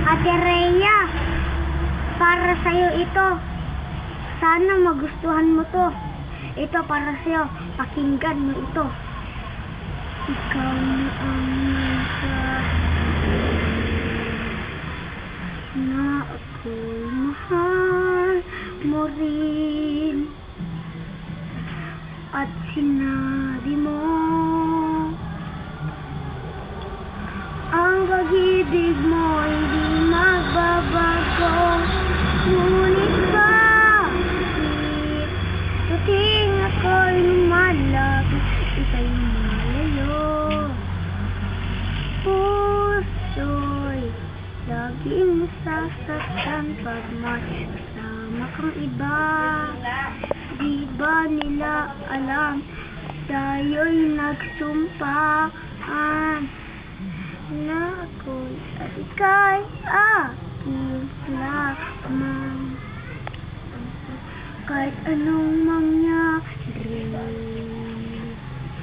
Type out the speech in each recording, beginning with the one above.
Ate Rhea, para sa'yo ito. Sana magustuhan mo to. Ito para sa'yo. Pakinggan mo ito. Ikaw na ang na ako'y mahal mo rin. At sinabi mo ang pag-ibig mo hindi magbabago. Ngunit bakit tuwing ako'y lumalapit, ika'y malayo? Puso'y laging sasaktan pag may kasama kang iba. Di ba nila alam tayo'y nagsumpaan na ako'y at ika'y aking lamang. Kahit anong mangyari,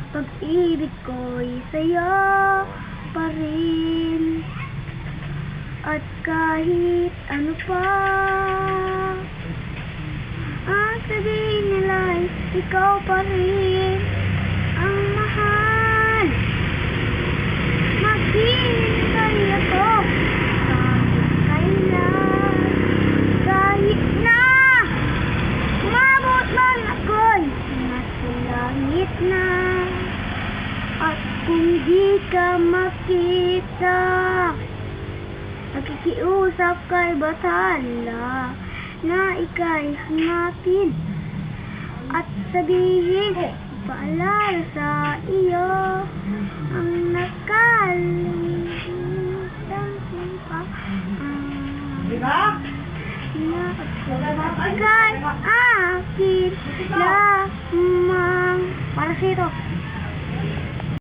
pag-ibig ko'y sa'yo pa rin. At kahit ano pa ang sabihin nila'y ikaw pa rin ang mahal. Maghihintay ako kahit kailan, kahit na umabot man ako'y nasa langit na. At kung di ka makita, nakikiusap kay bathala na ika'y hanapin at sabihin paalala sa iyo ang nakalimutan ko pa. Diba? Na ika'y akin lamang. Para sa'yo to.